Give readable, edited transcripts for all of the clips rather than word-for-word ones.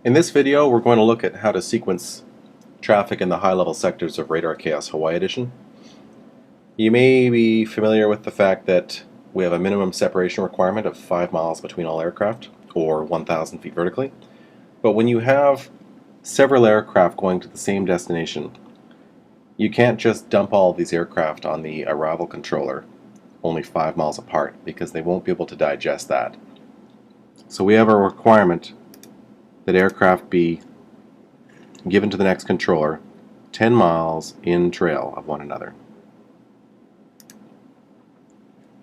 In this video, we're going to look at how to sequence traffic in the high-level sectors of Radar Chaos Hawaii Edition. You may be familiar with the fact that we have a minimum separation requirement of 5 miles between all aircraft, or 1,000 feet vertically. But when you have several aircraft going to the same destination, you can't just dump all of these aircraft on the arrival controller only 5 miles apart, because they won't be able to digest that. So we have a requirement that aircraft be given to the next controller 10 miles in trail of one another.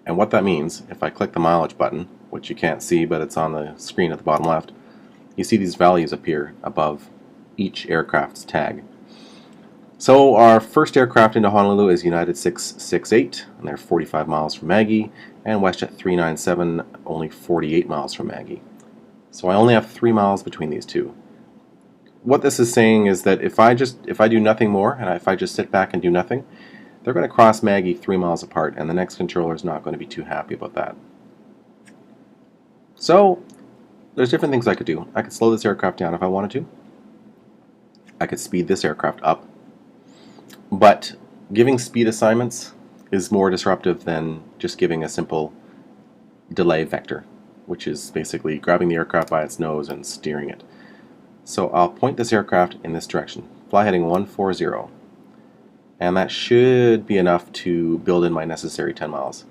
And what that means, if I click the mileage button, which you can't see but it's on the screen at the bottom left, you see these values appear above each aircraft's tag. So our first aircraft into Honolulu is United 668, and they're 45 miles from Maggie, and WestJet 397 only 48 miles from Maggie. So I only have 3 miles between these two. What this is saying is that if I do nothing more, and if I just sit back and do nothing, they're going to cross Maggie 3 miles apart, and the next controller is not going to be too happy about that. So there's different things I could do. I could slow this aircraft down if I wanted to. I could speed this aircraft up. But giving speed assignments is more disruptive than just giving a simple delay vector, which is basically grabbing the aircraft by its nose and steering it. So I'll point this aircraft in this direction, fly heading 140, and that should be enough to build in my necessary 10 miles.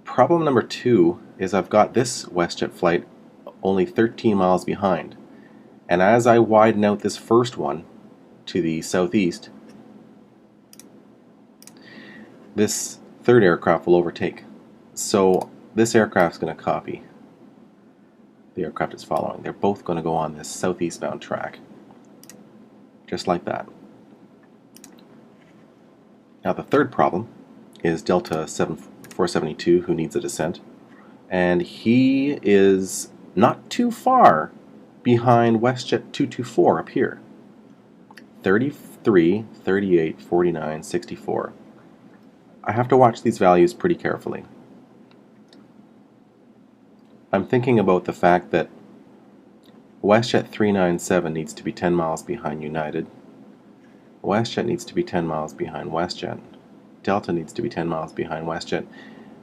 Problem number 2 is I've got this WestJet flight only 13 miles behind, and as I widen out this first one to the southeast, this third aircraft will overtake. So this aircraft's going to copy the aircraft it's following. They're both going to go on this southeast bound track, just like that. Now the third problem is Delta 472, who needs a descent, and he is not too far behind WestJet 224 up here. 33, 38, 49, 64. I have to watch these values pretty carefully. I'm thinking about the fact that WestJet 397 needs to be 10 miles behind United. WestJet needs to be 10 miles behind WestJet. Delta needs to be 10 miles behind WestJet.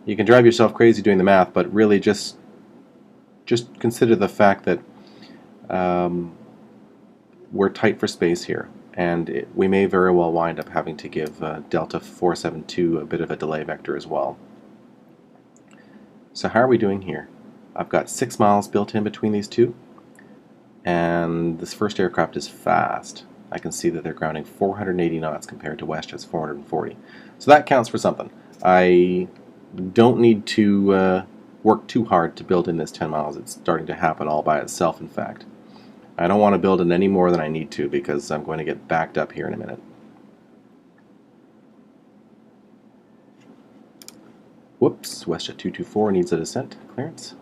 You can drive yourself crazy doing the math, but really just consider the fact that we're tight for space here, and we may very well wind up having to give Delta 472 a bit of a delay vector as well. So how are we doing here? I've got 6 miles built in between these two, and this first aircraft is fast. I can see that they're grounding 480 knots compared to WestJet's 440. So that counts for something. I don't need to work too hard to build in this 10 miles. It's starting to happen all by itself, in fact. I don't want to build in any more than I need to because I'm going to get backed up here in a minute. Whoops, WestJet 224 needs a descent clearance.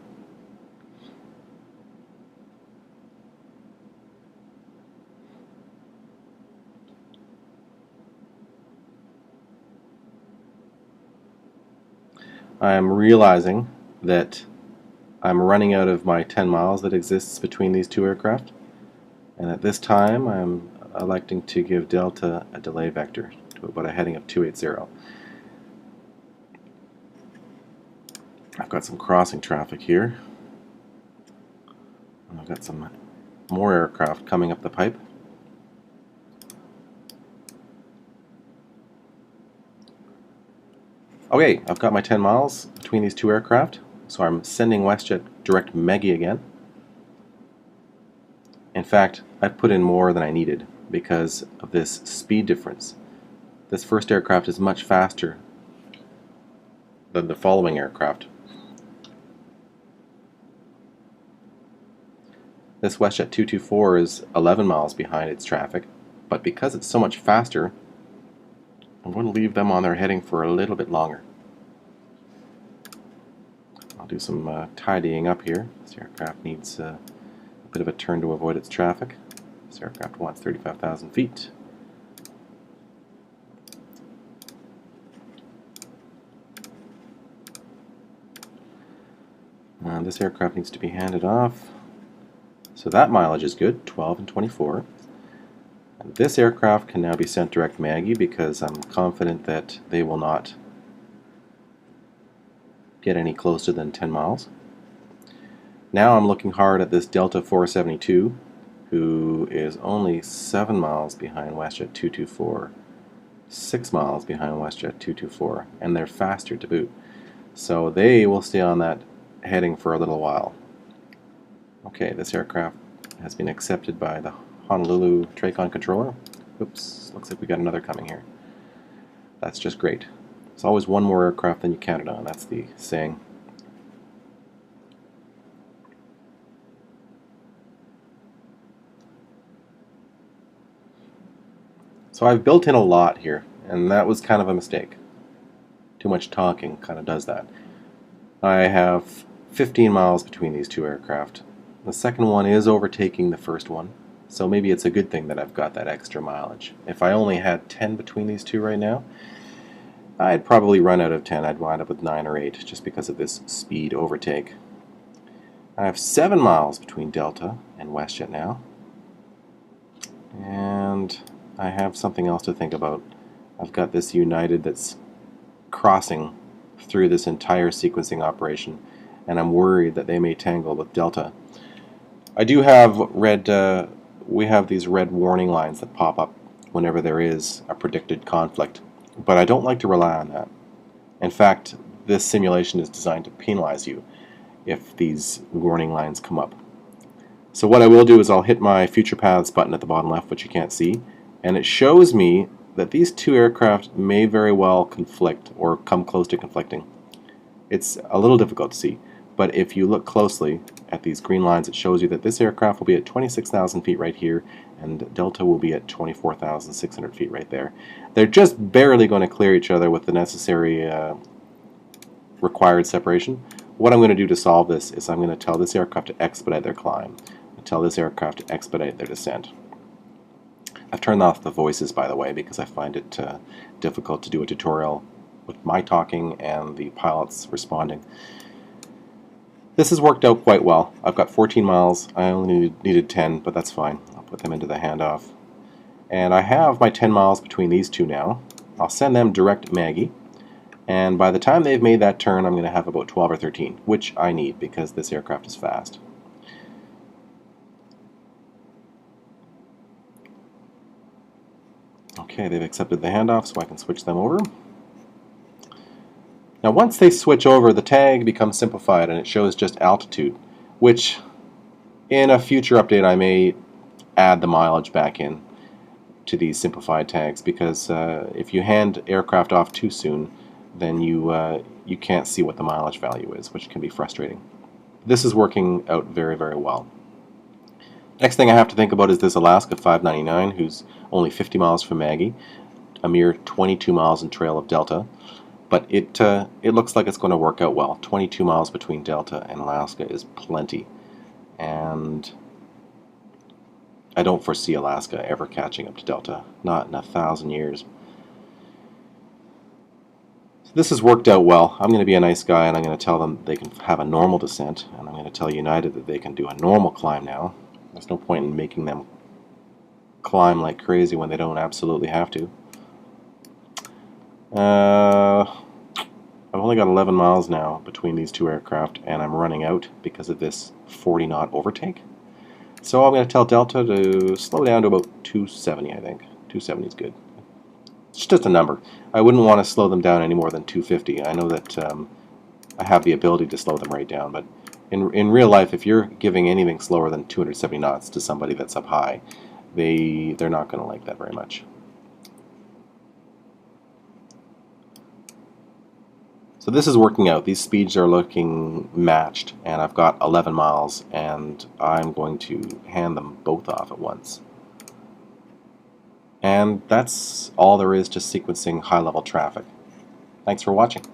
I'm realizing that I'm running out of my 10 miles that exists between these two aircraft, and at this time I'm electing to give Delta a delay vector to about a heading of 280. I've got some crossing traffic here. I've got some more aircraft coming up the pipe. Okay, I've got my 10 miles between these two aircraft, so I'm sending WestJet direct Maggie again. In fact, I've put in more than I needed because of this speed difference. This first aircraft is much faster than the following aircraft. This WestJet 224 is 11 miles behind its traffic, but because it's so much faster, I'm going to leave them on their heading for a little bit longer. I'll do some tidying up here. This aircraft needs a bit of a turn to avoid its traffic. This aircraft wants 35,000 feet. This aircraft needs to be handed off. So that mileage is good, 12 and 24. And this aircraft can now be sent direct Maggie because I'm confident that they will not get any closer than 10 miles. Now I'm looking hard at this Delta 472, who is only 7 miles behind WestJet 224, 6 miles behind WestJet 224, and they're faster to boot. So they will stay on that heading for a little while. Okay, this aircraft has been accepted by the Honolulu TRACON controller. Oops, looks like we got another coming here. That's just great. There's always one more aircraft than you counted on, that's the saying. So I've built in a lot here, and that was kind of a mistake. Too much talking kind of does that. I have 15 miles between these two aircraft. The second one is overtaking the first one, so maybe it's a good thing that I've got that extra mileage. If I only had 10 between these two right now, I'd probably run out of 10. I'd wind up with 9 or 8 just because of this speed overtake. I have 7 miles between Delta and WestJet now, and I have something else to think about. I've got this United that's crossing through this entire sequencing operation, and I'm worried that they may tangle with Delta. I do have we have these red warning lines that pop up whenever there is a predicted conflict, but I don't like to rely on that. In fact, this simulation is designed to penalize you if these warning lines come up. So what I will do is I'll hit my Future Paths button at the bottom left, which you can't see, and it shows me that these two aircraft may very well conflict or come close to conflicting. It's a little difficult to see, but if you look closely at these green lines, it shows you that this aircraft will be at 26,000 feet right here, and Delta will be at 24,600 feet right there. They're just barely going to clear each other with the necessary required separation. What I'm going to do to solve this is I'm going to tell this aircraft to expedite their climb, and tell this aircraft to expedite their descent. I've turned off the voices, by the way, because I find it difficult to do a tutorial with my talking and the pilots responding. This has worked out quite well. I've got 14 miles. I only needed 10, but that's fine. I'll put them into the handoff. And I have my 10 miles between these two now. I'll send them direct Maggie. And by the time they've made that turn, I'm going to have about 12 or 13, which I need because this aircraft is fast. Okay, they've accepted the handoff, so I can switch them over. Now once they switch over, the tag becomes simplified and it shows just altitude, which in a future update I may add the mileage back in to these simplified tags, because if you hand aircraft off too soon, then you can't see what the mileage value is, which can be frustrating. This is working out very, very well. Next thing I have to think about is this Alaska 599, who's only 50 miles from Maggie, a mere 22 miles in trail of Delta. But it looks like it's going to work out well. 22 miles between Delta and Alaska is plenty. And I don't foresee Alaska ever catching up to Delta. Not in 1,000 years. So this has worked out well. I'm going to be a nice guy and I'm going to tell them they can have a normal descent. And I'm going to tell United that they can do a normal climb now. There's no point in making them climb like crazy when they don't absolutely have to. I've only got 11 miles now between these two aircraft, and I'm running out because of this 40-knot overtake. So I'm going to tell Delta to slow down to about 270, I think. 270 is good. It's just a number. I wouldn't want to slow them down any more than 250. I know that I have the ability to slow them right down, but in real life, if you're giving anything slower than 270 knots to somebody that's up high, they're not going to like that very much. So this is working out. These speeds are looking matched, and I've got 11 miles, and I'm going to hand them both off at once. And that's all there is to sequencing high-level traffic. Thanks for watching.